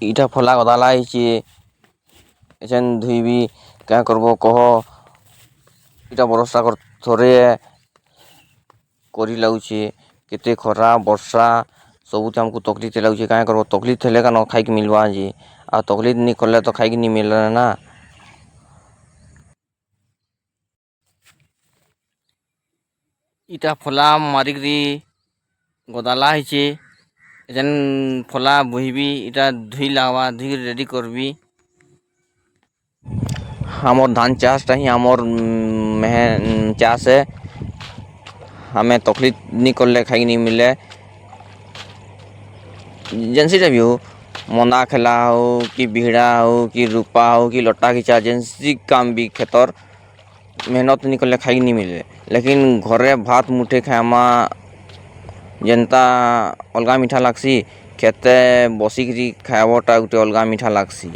ଇଟା ଫଲା ଗଦାଲା ହେଇଛେ ଏଛେନ୍ ଧୁଇବି କାଁ କରବ କହ। ଇଟା ବରଷା ଥରେ କରି ଲାଗୁଛେ କେତେ ଖରା ବର୍ଷା ସବୁଥି ଆମକୁ ତକଲିଫ ଲାଗୁଛେ କାଁ କରବ ତକଲିଫ ଥିଲେ କାନ ଖାଇକି ମିଲବା ଯେ ଆଉ ତକଲିଫ ନି କଲେ ତ ଖାଇକି ନି ମିଲେ ନା। ଇଟା ଫଲା ମାରିକିରି ଗଦାଲା ହେଇଛେ ଯେନ୍ ଫଲା ବୋହିବି ଇଟା ଧୁଇ ଲାଗ୍ବା ଧୁଇ ରେଡ଼ି କରବି। ଆମର୍ ଧାନ ଚାଷଟା ହିଁ ଆମର୍ ଚାଷ ଏ ଆମେ ତକଲିଫ ନି କଲେ ଖାଇକି ନି ମିଲେ ଯେନ୍ସିଟା ବି ହଉ ମନ୍ଦା ଖେଲା ହଉ କି ବିହଡ଼ା ହଉ କି ରୂପା ହଉ କି ଲଟା ଘିଚା ଯେନ୍ସି କାମ ବି କ୍ଷେତର ମେହନତ ନି କଲେ ଖାଇକି ନି ମିଲେ ଲେକିନ୍ ଘରେ ଭାତ ମୁଠେ ଖାଏମା ଯେନ୍ତା ଅଲଗା ମିଠା ଲାଗ୍ସି କ୍ଷେତେ ବସିକିରି ଖାଇବାଟା ଗୋଟେ ଅଲଗା ମିଠା ଲାଗ୍ସି।